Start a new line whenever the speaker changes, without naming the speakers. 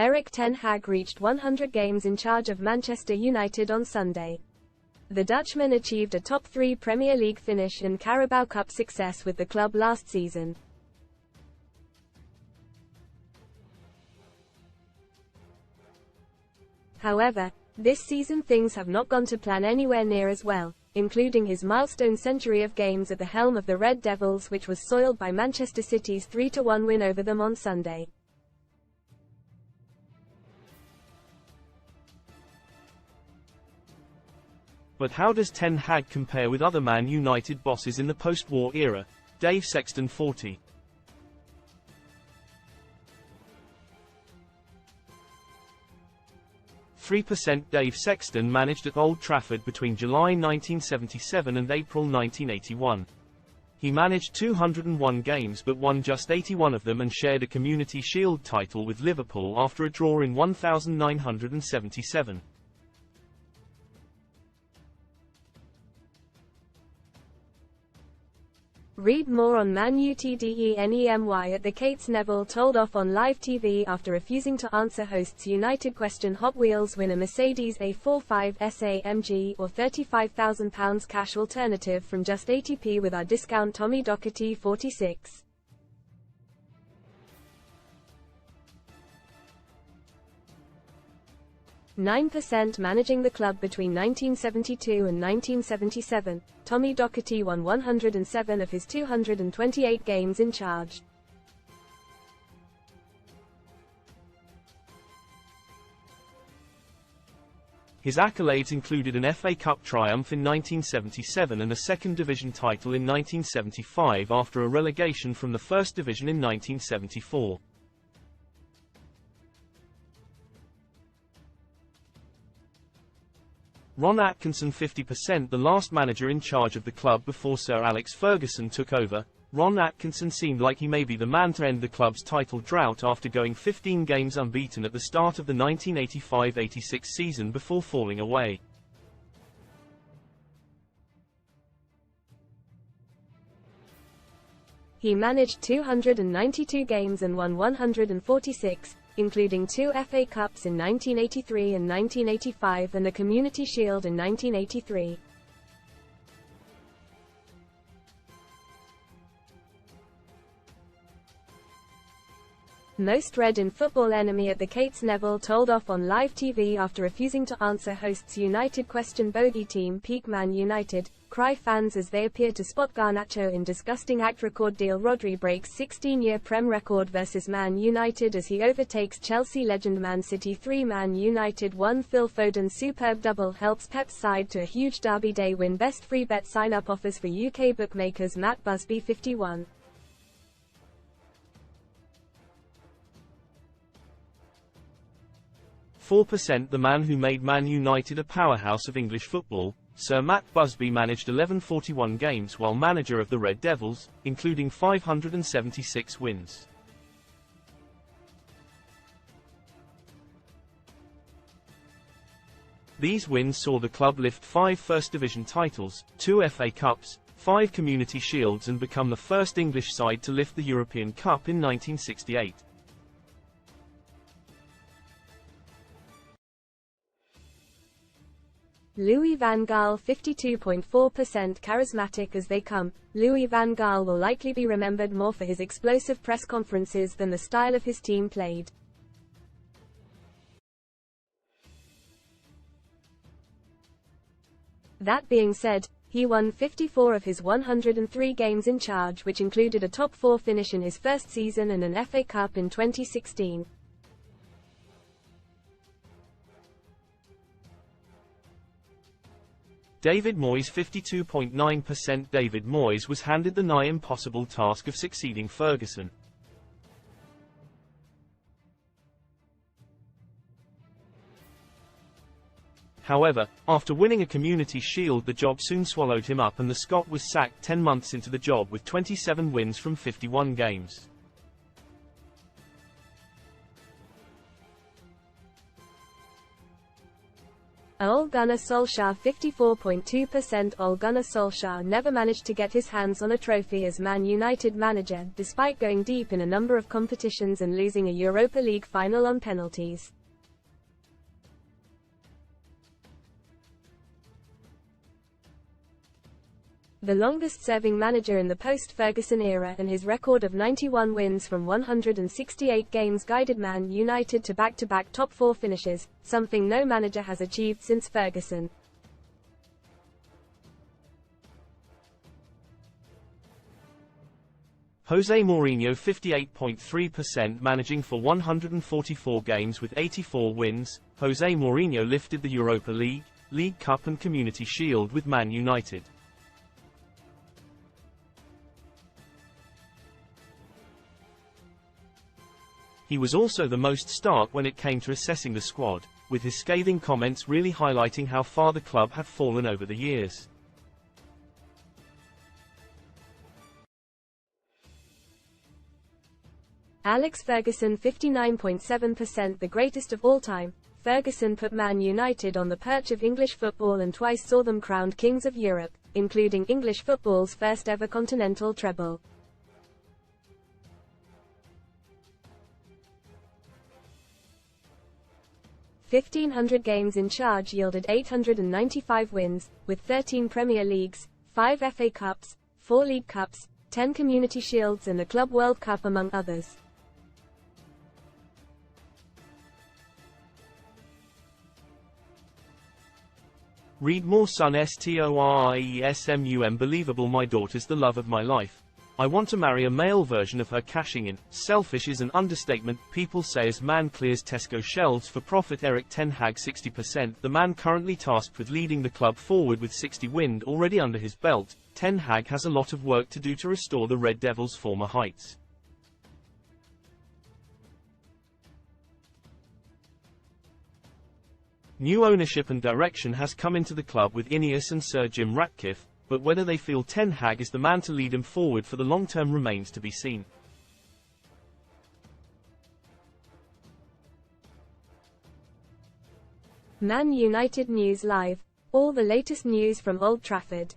Erik ten Hag reached 100 games in charge of Manchester United on Sunday. The Dutchman achieved a top-3 Premier League finish and Carabao Cup success with the club last season. However, this season things have not gone to plan anywhere near as well, including his milestone century of games at the helm of the Red Devils, which was soiled by Manchester City's 3-1 win over them on Sunday.
But how does Ten Hag compare with other Man United bosses in the post-war era? Dave Sexton 40. Dave Sexton managed at Old Trafford between July 1977 and April 1981. He managed 201 games but won just 81 of them and shared a Community Shield title with Liverpool after a draw in 1977.
Read more on Man Utd Nemy at the Kates. Neville told off on live TV after refusing to answer hosts' United question. Hot Wheels win a Mercedes A45 SA-MG or £35,000 cash alternative from just 80p with our discount. Tommy Docherty 46. %, managing the club between 1972 and 1977, Tommy Docherty won 107 of his 228 games in charge.
His accolades included an FA Cup triumph in 1977 and a second division title in 1975 after a relegation from the First Division in 1974. Ron Atkinson 50%. The last manager in charge of the club before Sir Alex Ferguson took over, Ron Atkinson seemed like he may be the man to end the club's title drought after going 15 games unbeaten at the start of the 1985-86 season before falling away.
He managed 292 games and won 146, including 2 FA Cups in 1983 and 1985 and a Community Shield in 1983. Most read in Football Enemy at the Kates. Neville told off on live TV after refusing to answer hosts' United question. Bogey team peak Man United, cry fans as they appear to spot Garnacho in disgusting act. Record deal. Rodri breaks 16-year Prem record versus Man United as he overtakes Chelsea legend. Man City 3 Man United 1. Phil Foden's superb double helps Pep's side to a huge Derby Day win. Best free bet sign-up offers for UK bookmakers. Matt Busby 51.
%. The man who made Man United a powerhouse of English football, Sir Matt Busby managed 1141 games while manager of the Red Devils, including 576 wins. These wins saw the club lift 5 First Division titles, 2 FA Cups, 5 Community Shields and become the first English side to lift the European Cup in 1968.
Louis van Gaal 52.4%. Charismatic as they come, Louis van Gaal will likely be remembered more for his explosive press conferences than the style of his team played. That being said, he won 54 of his 103 games in charge, which included a top 4 finish in his first season and an FA Cup in 2016.
David Moyes 52.9%. David Moyes was handed the nigh impossible task of succeeding Ferguson. However, after winning a Community Shield, the job soon swallowed him up and the Scot was sacked 10 months into the job with 27 wins from 51 games.
Ole Gunnar Solskjaer 54.2%. Ole Gunnar Solskjaer never managed to get his hands on a trophy as Man United manager, despite going deep in a number of competitions and losing a Europa League final on penalties. The longest-serving manager in the post-Ferguson era and his record of 91 wins from 168 games guided Man United to back-to-back top four finishes, something no manager has achieved since Ferguson.
Jose Mourinho 58.3%, managing for 144 games with 84 wins. Jose Mourinho lifted the Europa League, League Cup and Community Shield with Man United. He was also the most stark when it came to assessing the squad, with his scathing comments really highlighting how far the club had fallen over the years.
Alex Ferguson 59.7%. The greatest of all time, Ferguson put Man United on the perch of English football and twice saw them crowned kings of Europe, including English football's first ever continental treble. "1,500 games in charge yielded 895 wins, with 13 Premier Leagues, 5 FA Cups, 4 League Cups, 10 Community Shields and the Club World Cup among others."
Read more. Son STORIESMUM. Believable. My daughter's the love of my life. I want to marry a male version of her. Cashing in. Selfish is an understatement. People say as man clears Tesco shelves for profit. Erik ten Hag 60%. The man currently tasked with leading the club forward with 60 wins already under his belt, Ten Hag has a lot of work to do to restore the Red Devils' former heights. New ownership and direction has come into the club with Ineos and Sir Jim Ratcliffe, but whether they feel Ten Hag is the man to lead him forward for the long term remains to be seen.
Man United News Live. All the latest news from Old Trafford.